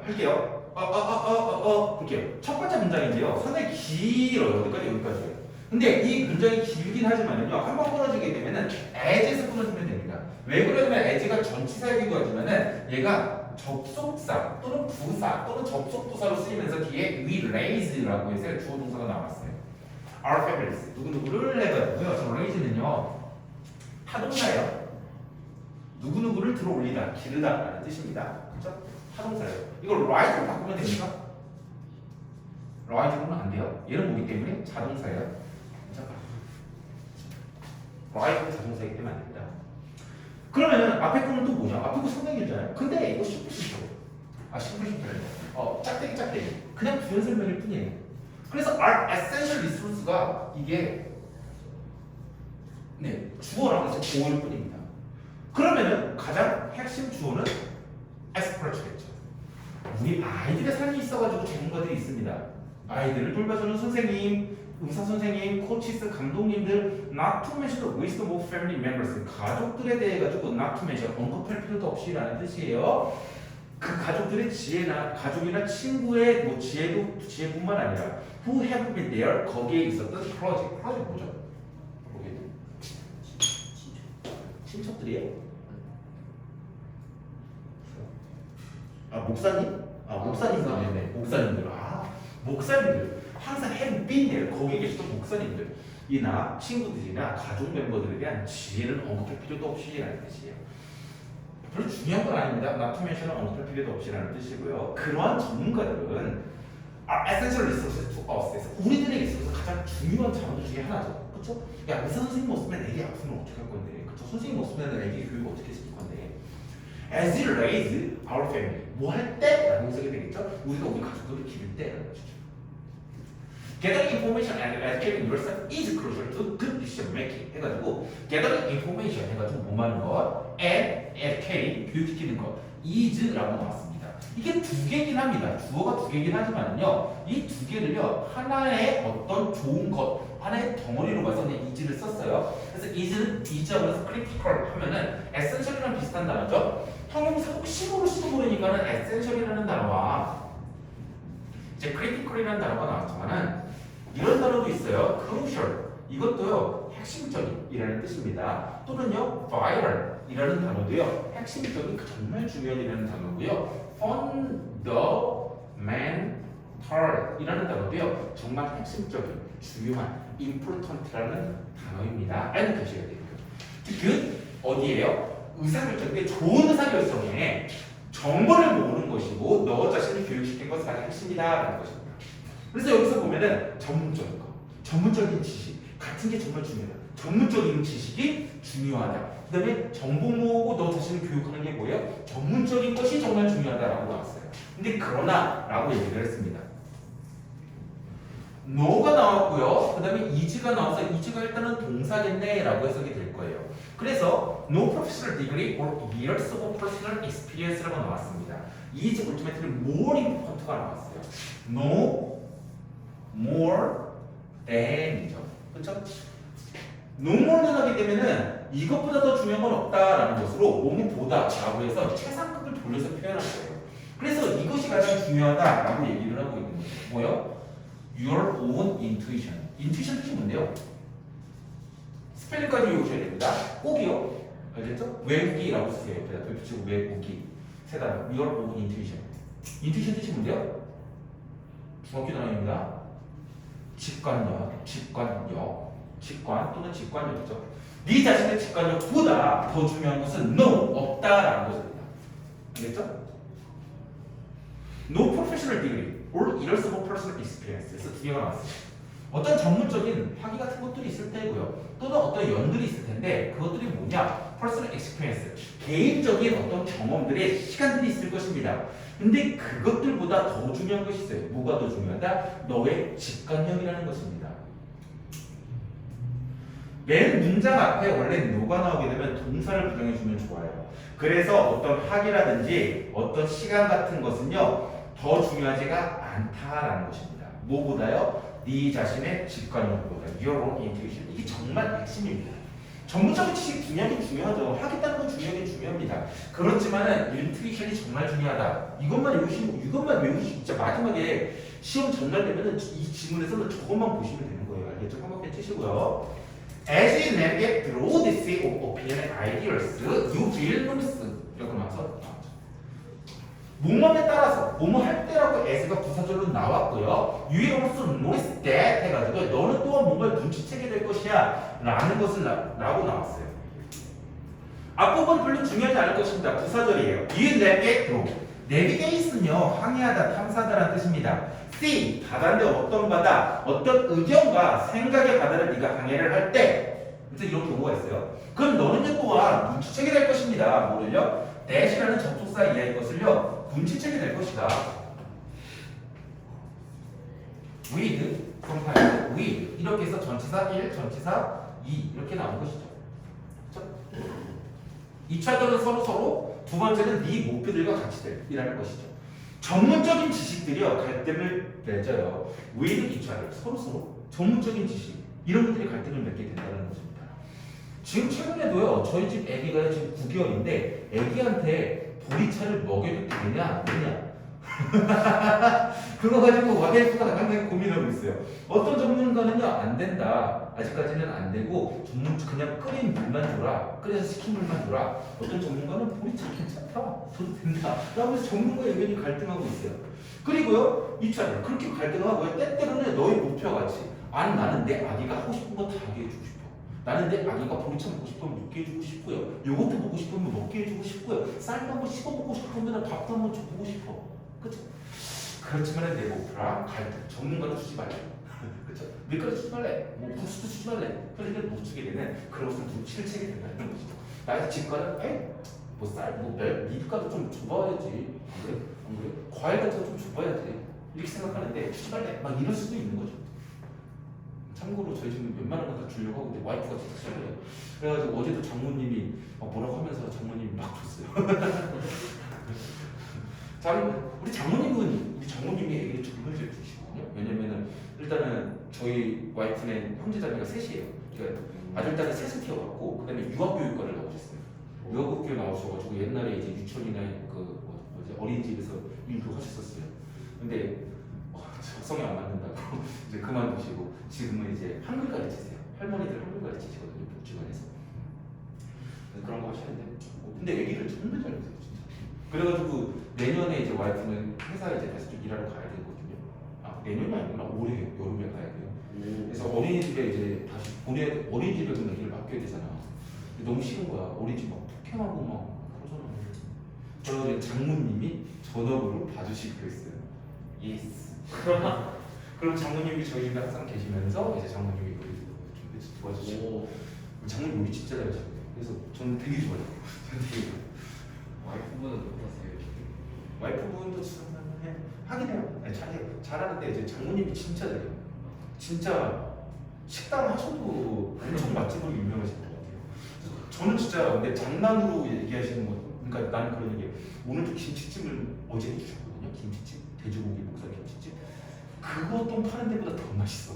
할게요. 볼게요. 첫 번째 문장인데요. 상당히 길어요. 어디까지? 여기까지예요. 근데 이 문장이 길긴 하지만요. 한번 끊어지게 되면은 as에서 끊어지면 됩니다. 왜 그러냐면 as가 전치사이기도 하지만은 얘가 접속사 또는 부사 또는 접속부사로 쓰이면서 뒤에 we raise라고 해서 주어 동사가 나왔어요. Our families 누구누구를 해가지고요. 저 raise는요 타동사예요. 누구누구를 들어올리다, 기르다라는 뜻입니다. 그렇죠? 타동사예요. 이걸 rise로 바꾸면 됩니까? rise로는 안 돼요. 얘는 뭐기 때문에 자동사예요. rise는 자동사이기 때문에 안 됩니다. 그러면 앞에 거는 또 뭐냐? 앞에 거 상당히 길잖아요. 근데 이거 심플. 짝대기. 그냥 부연 설명일 뿐이에요. 그래서 our essential resource가 이게 주어랑 보호일 뿐입니다. 그러면은 가장 핵심 주어는 expert겠죠. 우리 아이들의 삶이 있어가지고 전문가들이 있습니다. 아이들을 돌봐주는 선생님, 의사 선생님, 코치스, 감독님들, not to mention the wisdom of family members. 가족들에 대해 가지고 not to mention 언급할 필요도 없이라는 뜻이에요. 그 가족들의 지혜나 가족이나 친구의 뭐 지혜뿐만 아니라 who have been there 거기에 있었던 프로젝트 뭐죠? 친척들이에요? 목사님? 목사님들. 목사님들. 항상 have been there 거기에 계시던 목사님들. 이나 친구들이나 가족 멤버들에 대한 지혜를 언급할 필요도 없이라는 뜻이에요. 별로 중요한 건 아닙니다. not to mention은 언급할 필요도 없이라는 뜻이고요. 그러한 전문가들은 are essential resources to us. 우리들에게 있어서 가장 중요한 자원들 중에 하나죠. 그렇죠? 야, 의사 선생님 없으면 애기 아프면 어떻게 할 건데? 그렇죠? 선생님 없으면 애기 교육 어떻게 시킬 건데? As you raise our family. 뭐 할 때? 라고 해석이 되겠죠? 우리가 우리 가족들을 기를 때라는 것이죠. Gathering information and educating yourself is crucial to good decision making. 해가지고 gathering information 해가지고 뭐하는 것 and educating 교육시키는 것 is라고 나왔습니다. 이게 두 개긴 합니다. 주어가 두 개긴 하지만요. 이 두 개를요 하나의 어떤 좋은 것 하나의 덩어리로 봐서 그냥 is를 썼어요. 그래서 is하고 해서 critical 하면은 essential이랑 비슷한 단어죠. 형용사 혹시모로 모르니까는 essential이라는 단어와 이제 critical이라는 단어가 나왔지만은 이런 단어도 있어요. crucial. 이것도요. 핵심적인이라는 뜻입니다. 또는요. vital이라는 단어도요. 핵심적인 정말 중요한이라는 단어고요. fundamental이라는 단어도요. 정말 핵심적인 중요한 important라는 단어입니다. 라는 표시가 돼요. 그 어디에요? 의사결정인데 좋은 의사결정에 정보를 모으는 것이고 너 자신을 교육시킨 것이 가장 핵심이다라는 것입니다. 그래서 여기서 보면은 전문적인 거, 전문적인 지식 같은 게 정말 중요하다. 전문적인 지식이 중요하다. 그 다음에 정보 모으고 너 자신을 교육하는 게 뭐예요? 전문적인 것이 정말 중요하다라고 나왔어요. 근데 그러나 라고 얘기를 했습니다. no가 나왔고요. 그 다음에 is가 나와서 is가 일단은 동사겠네 라고 해석이 될 거예요. 그래서 no professional degree or years of personal experience라고 나왔습니다. is ultimately more important가 나왔어요. no more than이죠. 그렇죠? no more는 하기 때문에는 이것보다 더 중요한 건 없다라는 것으로 뭐뭐보다라고 해서 최상급을 돌려서 표현한 거예요. 그래서 이것이 가장 중요하다라고 얘기를 하고 있는 거예요. 뭐요? Your own intuition. intuition 뜻이 뭔데요? 스펠링까지 외우셔야 됩니다. 꼭이요. 알겠죠? 외우기라고 쓰세요. 옆에다 붙이고 외우기. 세 단어. Your own intuition. intuition 뜻이 뭔데요? 중학교 단어입니다. 직관 또는 직관력이죠. 네 자신의 직관력보다 더 중요한 것은 no, 없다라는 것입니다. 알겠죠? No professional degree or years of personal experience에서 두 개가 나왔어요. 어떤 전문적인 학위 같은 것들이 있을 테고요. 또는 어떤 연들이 있을 텐데 그것들이 뭐냐? personal experience, 개인적인 어떤 경험들의 시간들이 있을 것입니다. 근데 그것들보다 더 중요한 것이 있어요. 뭐가 더 중요하다? 너의 직관력이라는 것입니다. 맨 문장 앞에 원래 no가 나오게 되면 동사를 부정해주면 좋아요. 그래서 어떤 학위라든지 어떤 시간 같은 것은요 더 중요하지가 않다라는 것입니다. 뭐보다요? 네 자신의 직관력보다 your own intuition. 이게 정말 핵심입니다. 전문적인 지식 중요하긴 중요하죠. 하겠다는 건 중요하긴 중요합니다. 그렇지만은 인투이션이 정말 중요하다. 이것만 외우시고 진짜 마지막에 시험 전날 되면은 이 지문에서는 저것만 보시면 되는 거예요. 알겠죠? 한번 치시고요. As you navigate through the sea of opinion and ideas, you will lose. 이렇게 나와서 목론에 따라서 뭐뭐 할 때라고 as가 부사절로 나왔고요. You will also notice that 해가지고 너는 또한 뭔가를 눈치채게 될 것이야 라는 것을 라고 나왔어요. 앞부분 별로 중요하지 않을 것입니다. 부사절이에요. You navigate through. 내비게이션은요 항해하다 탐사다라는 뜻입니다. sea 바다인데 어떤 바다, 어떤 의견과 생각의 바다를 네가 항해를 할 때 이런 경우가 있어요. 그럼 너는 또한 눈치채게 될 것입니다. 뭐를요? that이라는 접속사 이하의 것을요 눈치채게 될 것이다. with, from with 이렇게 해서 전치사 1, 전치사 2 이렇게 나온 것이죠. 그렇죠? 2차들은 서로 두 번째는 네 목표들과 같이 될이라는 것이죠. 전문적인 지식들이요 갈등을 맺어요. with 2차들 서로 전문적인 지식 이런 것들이 갈등을 맺게 된다는 것입니다. 지금 최근에도요 저희 집 애기가 지금 9개월인데 애기한테 보리차를 먹여도 되냐 안 되냐 그거 가지고 와이프가 상당히 고민하고 있어요. 어떤 전문가는요 안 된다. 아직까지는 안 되고 그냥 끓인 물만 줘라. 끓여서 식힌 물만 줘라. 어떤 전문가는 보리차 괜찮다. 저도 된다. 라고 해서 전문가의 의견이 갈등하고 있어요. 그리고요 2차를 그렇게 갈등하고 때때로는 너의 목표와 같이 아니 나는 내 아기가 하고 싶은 거 다 하게 해주고 싶어. 나는 내 아기가 보리차 먹고 싶으면 먹게 해주고 싶고요. 요거트 먹고 싶으면 먹게 해주고 싶고요. 쌀도 한번 씹어 먹고 싶으면 밥도 한번 줘보고 싶어. 그쵸? 그렇지만 내 목표랑 갈등, 전문가도 주지 말래. 그쵸? 밀가루 주지 말래. 뭐 부스도 주지 말래. 그러니까 못 주게 되는 그런 것을 눈치를 채게 된다는 것이죠. 나의 집가는 뭐 쌀, 밀가루 좀 줘봐야지. 안 그래? 안 그래? 과일 같은 거 좀 줘봐야지. 이렇게 생각하는데 주지 말래. 막 이럴 수도 있는 거죠. 참고로 저희 지금 웬만한 거 다 주려고 하고 있는데 와이프가 진짜 싫어요. 그래가지고 어제도 장모님이 뭐라고 하면서 장모님이 막 줬어요. 우리 장모님이 애기를 정말 잘 주시거든요. 왜냐면은 일단은 저희 와이프는 형제자매가 셋이에요. 그러니까 아들 딸이 셋을 키워갖고 그다음에 유아교육과를 나오셨어요. 유아교육 나오셔가지고 옛날에 이제 유치원이나 어린이집에서 일도 하셨었어요. 근데 적성이 안 맞는다고 이제 그만두시고 지금은 이제 한글 가르치세요. 할머니들 한글 가르치시거든요. 복지관에서 그런 거 하시는데 근데 애기를 정말 잘 보세요 진짜. 그래가지고 내년에 이제 와이프는 회사 이제 다시 좀 일하러 가야 되거든요. 아 내년이 아니구나. 올해 여름에 가야 돼요. 그래서 어린이집에 이제 다시 어린이집에 그 애기를 맡겨야 되잖아. 근데 너무 싫은 거야. 어린이집 막 폭행하고 막 그러잖아. 그래서 장모님이 전업으로 봐주시기로 했어요. 예스. 그럼 장모님이 저희 집에 항상 계시면서 이제 장모님이 요리 좀 도와주시고 장모님 요리 진짜 잘하시거든요. 그래서 저는 되게 좋아요. 와이프분은 어떠세요? 와이프분도 하긴 해요. 아니, 잘하는데 이제 장모님이 진짜 잘해요. 진짜 식당 하셔도 엄청 맛집으로 유명하신 것 같아요. 저는 진짜 근데 장난으로 얘기하시는 거, 그러니까 나는 그런 얘기예요. 오늘도 김치찜을 어제 해주셨거든요. 김치찜, 돼지고기 목살 김치찜. 그거 파는 데보다 더 맛있어.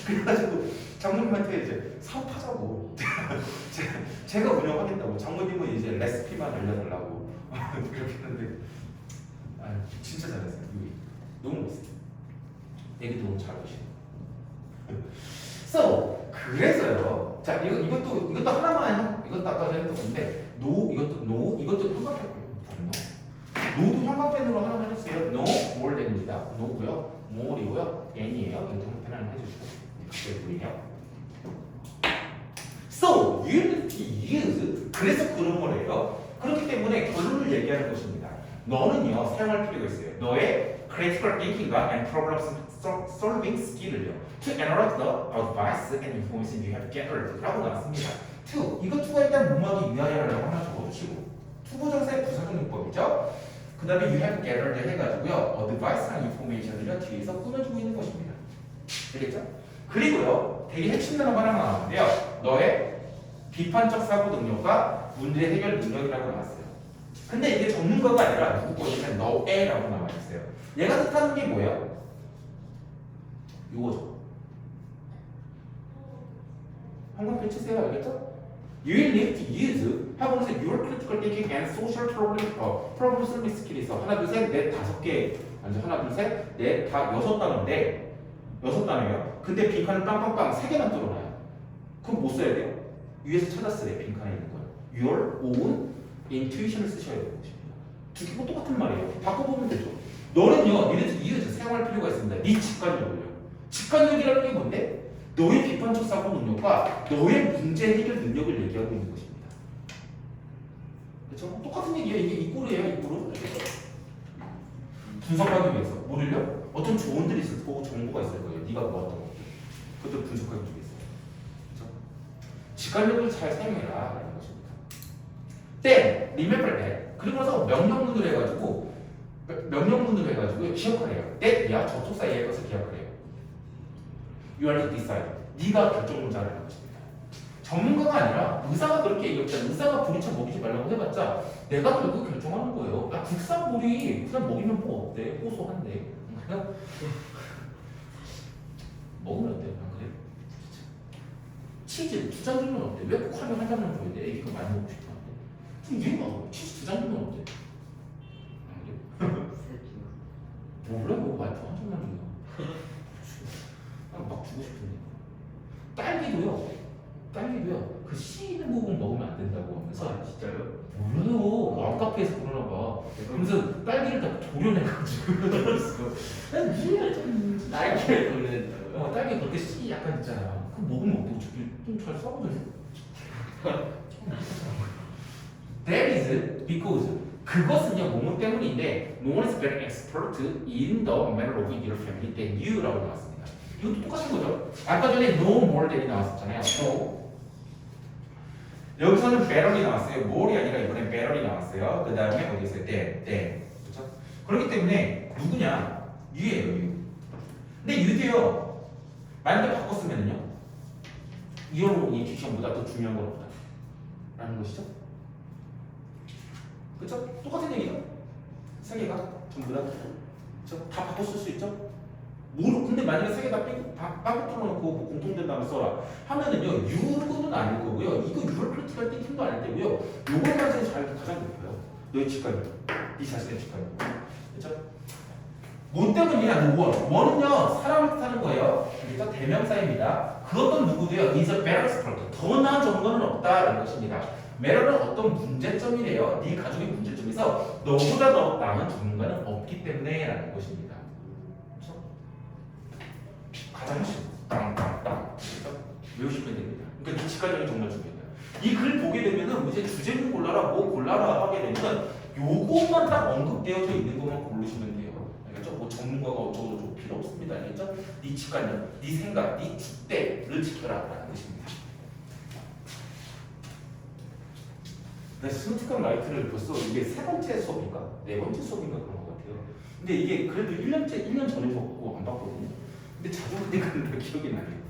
그래가지고 장모님한테 이제 사업하자고 제가 운영하겠다고. 장모님은 이제 레시피만 알려달라고 그렇게 했는데 진짜 잘했어요. 너무 멋있어요. 애기도 너무 잘하시고. 그래서요. 자 이것도 하나만 이것도 아까 전에 했던 건데 이것도 형광펜. 노도 형광펜으로 하나만 해주세요. No more than입니다. no고요. more이고요. n이에요. 이것도 형광펜 하나 해주시고 이렇게 보이네요. So unity is 그래서 그런 거래요. 그렇기 때문에 결론을 얘기하는 것입니다. 너는요 사용할 필요가 있어요. 너의 critical thinking과 and problem solving skill을요 to analyze the advice and information you have gathered 라고 나왔습니다. to 이거 to가 일단 뭐하기 위하여라고 하나 적어주시고 투부정사의 부사적 용법이죠. 그 다음에 you have gathered 해가지고요 advice랑 information을요 뒤에서 꾸며주고 있는 것입니다. 알겠죠? 그리고요 되게 핵심 단어가 하나 나왔는데요. 너의 비판적 사고 능력과 문제 해결 능력이라고 나왔어요. 근데 이게 전문가가 아니라 누구 거냐면 너애라고 나와 있어요. 얘가 뜻하는 게 뭐예요? 요거죠. 한번 펼치세요. 알겠죠? You will need to use 하고서 your critical thinking and social problem solving skill이 있어. 하나, 둘, 셋, 넷, 5개. 아니 하나, 둘, 셋, 넷, 다 6단어인데 6단어예요. 근데 빈칸을 빵빵빵 3개만 뚫어놔요. 그럼 뭐 써야 돼요? 위에서 찾았어요. 빈칸에 있는 거예요. Your own intuition을 쓰셔야 되는 것입니다. 두 개가 똑같은 말이에요. 바꿔보면 되죠. 너는요, 니네들 이유에서 사용할 필요가 있습니다. 네 직관력을요. 직관력이라는 게 뭔데? 너의 비판적 사고 능력과 너의 문제 해결 능력을 얘기하고 있는 것입니다. 그렇죠? 똑같은 얘기예요. 이게 이꼬르예요, 이꼬르. 분석하기 위해서 뭐를요? 어떤 조언들이 있을 거고 정보가 있을 거예요. 네가 모았던 것들. 그것들을 분석하기 위해서. 그렇죠? 직관력을 잘 사용해라라는 것입니다. Then remember that. 그리고 나서 명령문으로 해가지고 기억을 해요. that야 저쪽 사이의 것을 기억을 해요. You are to decide. 네가 결정을 잘하는 것입니다. 전문가가 아니라 의사가 그렇게 얘기했잖아. 의사가 보리차 먹이지 말라고 해봤자 내가 결국 결정하는 거예요. 야 국산보리 그냥 먹이면 뭐 어때? 고소한데. 그냥 먹으면 어때? 안 그래? 치즈 2잔 주면 어때? 왜 꼭 하면 한 잔만 줘야 돼? 애기가 많이 먹고 싶어하는데. 그럼 얘가 치즈 2잔 주면 어때? 몰라 뭐 와이프 한 잔만 줘요. 막 주고 싶은데. 딸기도요. 그 씨 있는 부분 먹으면 안 된다고 하면서. 아 진짜요? 몰라요. 아웃카페에서 그러나 봐. 그러면서 딸기를 다 도려내가지고 난 이해가 좀 딸기를 돌린다고요? 딸기 그렇게 씨 약간 있잖아. 그거 먹으면 어떡해? 좀잘 썩어져. That is because 그것은요 뭐뭐 때문인데 no one is very expert in the matter of your family than you라고 나왔습니다. 이것도 똑같은 거죠. 아까 전에 no more than이 나왔었잖아요. So 여기서는 better이 나왔어요. more이 아니라 이번엔 better이 나왔어요. 그 다음에 어디 있어요? than. 그렇죠? 그렇기 때문에 누구냐? you예요. you. 근데 you도요. 만약에 바꿨으면요. your own intuition보다 더 중요한 건 없다. 라는 것이죠. 그쵸? 똑같은 얘기죠? 세 개가 전부 다. 그쵸? 다 바꿔 쓸 수 있죠? 근데 만약에 세 개 다 빠꾸 뚫어놓고 뭐 공통된 단어 써라 하면은요, 유는 아닐 거고요. 이거 유럴 크리티컬 띵킹도 아닐 테고요. 요거까지는 가장 높아요. 너의 직관력. 네 자신의 직관력. 그쵸? 뭐 때문이냐? 원은요, 사람을 뜻하는 거예요. 그러니까 대명사입니다. 그것도 누구도요? is a better expert. 더 나은 전문가는 없다라는 것입니다. 메러는 어떤 문제점이래요. 네 가족의 문제점에서 너보다 더 나은 전문가는 없기 때문에 라는 것입니다. 그렇죠? 가장 쉽고 땅땅땅 외우시면 됩니다. 그러니까 이 직관력이 정말 중요합니다. 이 글 보게 되면은 이제 주제를 골라라 뭐 골라라 하게 되면은 요것만 딱 언급되어져 있는 것만 고르시면 돼요. 알겠죠? 뭐 전문가가 어쩌고저쩌고 필요 없습니다. 알겠죠? 네 직관력, 네 생각, 네 줏대를 지켜라 라는 것입니다. 스노티컬 라이트를 벌써 이게 3번째 수업인가? 4번째 수업인가 그런 것 같아요. 근데 이게 그래도 1년 전에 봤고 안 봤거든요. 근데 자주 보니까 기억이 나요.